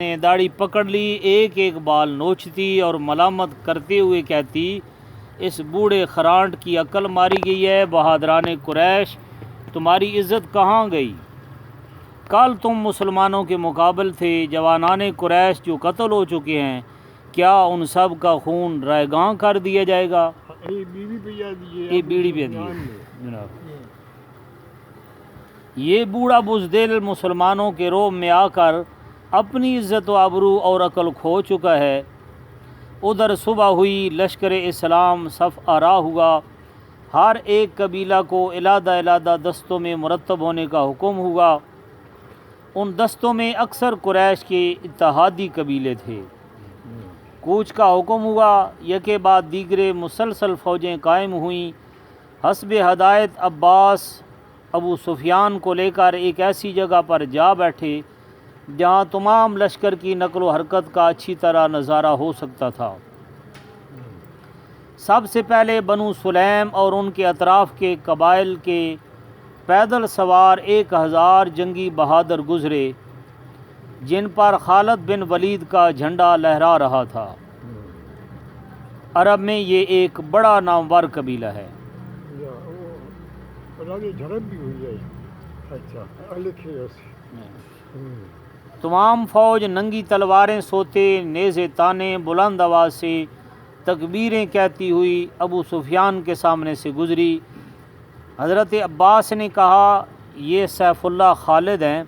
نے داڑھی پکڑ لی، ایک ایک بال نوچتی اور ملامت کرتے ہوئے کہتی، اس بوڑھے خرانٹ کی عقل ماری گئی ہے۔ بہادران قریش، تمہاری عزت کہاں گئی؟ کل تم مسلمانوں کے مقابل تھے، جوانان قریش جو قتل ہو چکے ہیں، کیا ان سب کا خون رائگاں کر دیا جائے گا؟ یہ بیڑی پہ دیے جناب۔ یہ بوڑھا بزدل مسلمانوں کے روب میں آ کر اپنی عزت و آبرو اور عقل کھو چکا ہے۔ ادھر صبح ہوئی، لشکر اسلام صف آرا ہوا، ہر ایک قبیلہ کو علیحدہ علیحدہ دستوں میں مرتب ہونے کا حکم ہوا۔ ان دستوں میں اکثر قریش کے اتحادی قبیلے تھے۔ کوچ کا حکم ہوا، یکے بعد دیگرے مسلسل فوجیں قائم ہوئیں۔ حسب ہدایت عباس ابو سفیان کو لے کر ایک ایسی جگہ پر جا بیٹھے جہاں تمام لشکر کی نقل و حرکت کا اچھی طرح نظارہ ہو سکتا تھا۔ سب سے پہلے بنو سلیم اور ان کے اطراف کے قبائل کے پیدل سوار 1000 جنگی بہادر گزرے، جن پر خالد بن ولید کا جھنڈا لہرا رہا تھا۔ عرب میں یہ ایک بڑا نامور قبیلہ ہے۔ تمام فوج ننگی تلواریں سوتے، نیزے تانے، بلند آواز سے تکبیریں کہتی ہوئی ابو سفیان کے سامنے سے گزری۔ حضرت عباس نے کہا، یہ سیف اللہ خالد ہیں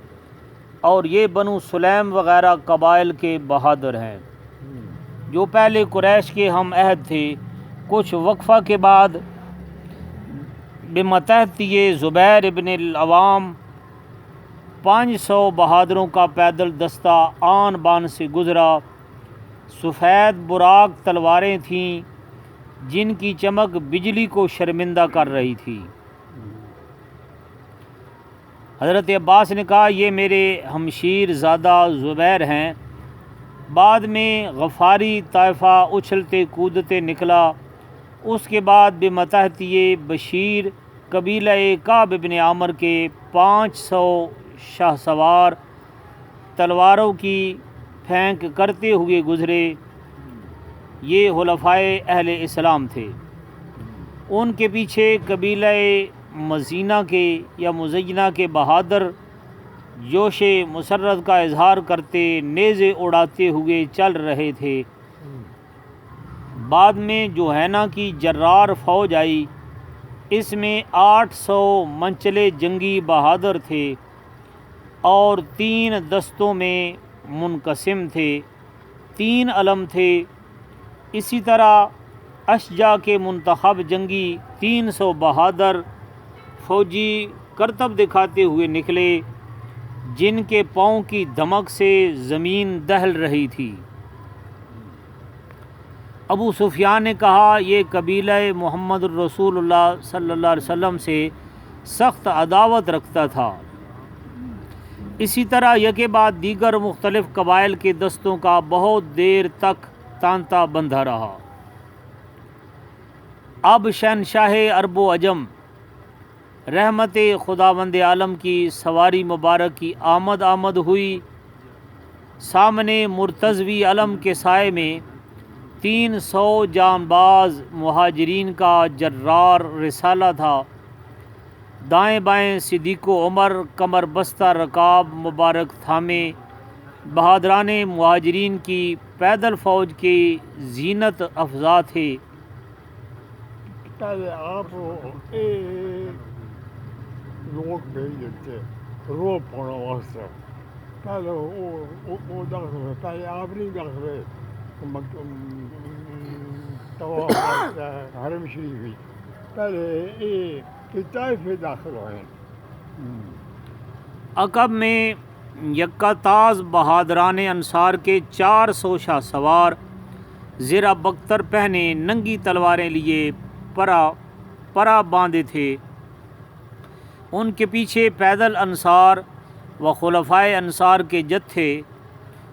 اور یہ بنو سلیم وغیرہ قبائل کے بہادر ہیں جو پہلے قریش کے ہم عہد تھے۔ کچھ وقفہ کے بعد بمتحتی زبیر ابن العوام 500 بہادروں کا پیدل دستہ آن بان سے گزرا۔ سفید براق تلواریں تھیں جن کی چمک بجلی کو شرمندہ کر رہی تھی۔ حضرت عباس نے کہا، یہ میرے ہمشیر زادہ زبیر ہیں۔ بعد میں غفاری طائفہ اچھلتے کودتے نکلا۔ اس کے بعد بمتحتی بشیر قبیلہ کعب بن عامر کے 500 شاہ سوار تلواروں کی پھینک کرتے ہوئے گزرے۔ یہ حلفائے اہل اسلام تھے۔ ان کے پیچھے قبیلہ مزینہ کے یا مزینہ کے بہادر جوش مسرت کا اظہار کرتے نیزے اڑاتے ہوئے چل رہے تھے۔ بعد میں جوہینہ کی جرار فوج آئی۔ اس میں 800 منچلے جنگی بہادر تھے اور 3 دستوں میں منقسم تھے، 3 علم تھے۔ اسی طرح اشجع کے منتخب جنگی 300 بہادر فوجی کرتب دکھاتے ہوئے نکلے، جن کے پاؤں کی دھمک سے زمین دہل رہی تھی۔ ابو سفیان نے کہا، یہ قبیلہ محمد الرسول اللہ صلی اللہ علیہ وسلم سے سخت عداوت رکھتا تھا۔ اسی طرح یکے بعد دیگر مختلف قبائل کے دستوں کا بہت دیر تک تانتا بندھا رہا۔ اب شہنشاہ عرب و عجم رحمت خداوند عالم کی سواری مبارک کی آمد ہوئی۔ سامنے مرتضوی علم کے سائے میں 300 جانباز مہاجرین کا جرار رسالہ تھا۔ دائیں بائیں صدیق و عمر کمر بستہ رکاب مبارک تھامے بہادران مہاجرین کی پیدل فوج کی زینت افزا تھے۔ پہلے آپ لوگ بھیج دیتے روپ پڑھنے واسطے، پہلے وہ داخل، پہلے آپ نہیں داخل طواف کرتا ہے حرم شریف، پہلے یہ طائفے داخل ہوئے۔ عقب میں یکا تاز بہادران انصار کے 400 شاہ سوار زرہ بختر پہنے ننگی تلواریں لیے پرا باندھے تھے۔ ان کے پیچھے پیدل انصار و خلفائے انصار کے جتھے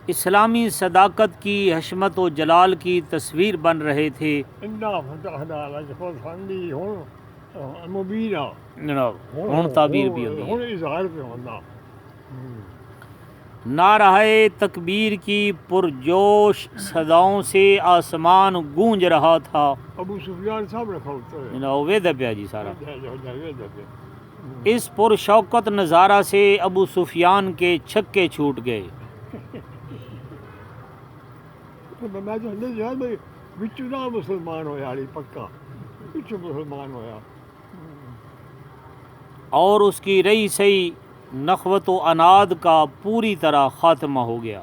اسلامی صداقت کی، حشمت و جلال کی تصویر بن رہے تھے۔ انا فتحنا لک فتحا مبینہ، جناب ہن تعبیر بھی ہوگی۔ ہن اظہار پہ ہونا۔ نعرہ تکبیر کی پرجوش صداؤں سے آسمان گونج رہا تھا. ابو سفیان صاحب رکھا ہوتا ہے وید پیا جی سارا. اس پرشوکت نظارہ سے ابو سفیان کے چھکے چھوٹ گئے. میں تو نہیں یار بھائی بچو نہ مسلمان ہویا علی پکا بچو مسلمان ہویا. اور اس کی رئی سئی نخوت و اناد کا پوری طرح خاتمہ ہو گیا.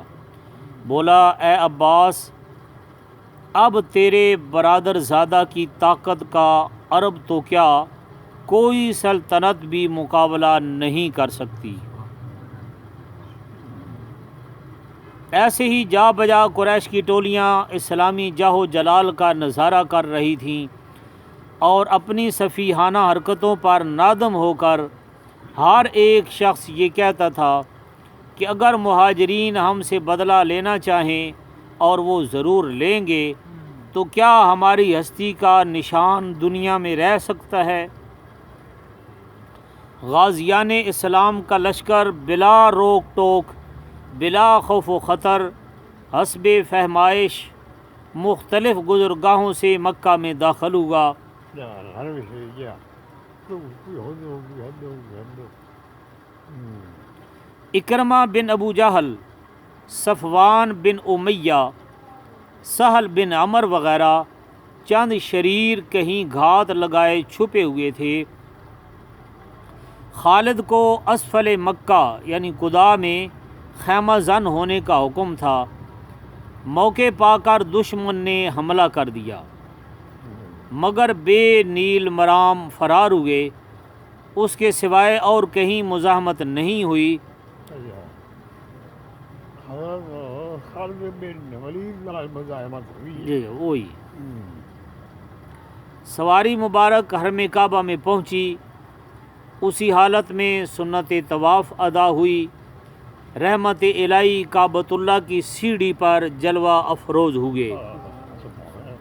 بولا اے عباس اب تیرے برادر زادہ کی طاقت کا عرب تو کیا کوئی سلطنت بھی مقابلہ نہیں کر سکتی. ایسے ہی جا بجا قریش کی ٹولیاں اسلامی جاہ و جلال کا نظارہ کر رہی تھیں اور اپنی سفیہانہ حرکتوں پر نادم ہو کر ہر ایک شخص یہ کہتا تھا کہ اگر مہاجرین ہم سے بدلہ لینا چاہیں اور وہ ضرور لیں گے تو کیا ہماری ہستی کا نشان دنیا میں رہ سکتا ہے. غازیان اسلام کا لشکر بلا روک ٹوک بلا خوف و خطر حسب فہمائش مختلف گزرگاہوں سے مکہ میں داخل ہوا. اکرمہ بن ابو جہل، صفوان بن امیہ، سہل بن عمر وغیرہ چند شریر کہیں گھات لگائے چھپے ہوئے تھے. خالد کو اسفل مکہ یعنی قدا میں خیمہ زن ہونے کا حکم تھا. موقع پا کر دشمن نے حملہ کر دیا مگر بے نیل مرام فرار ہوئے. اس کے سوائے اور کہیں مزاحمت نہیں ہوئی. خالد بن ولید مزاحمت ہوئی. جی وہی. سواری مبارک حرم کعبہ میں پہنچی. اسی حالت میں سنت طواف ادا ہوئی. رحمت الہی کعبۃ اللہ کی سیڑھی پر جلوہ افروز ہوئے.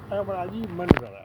بڑا عجیب منظر ہے.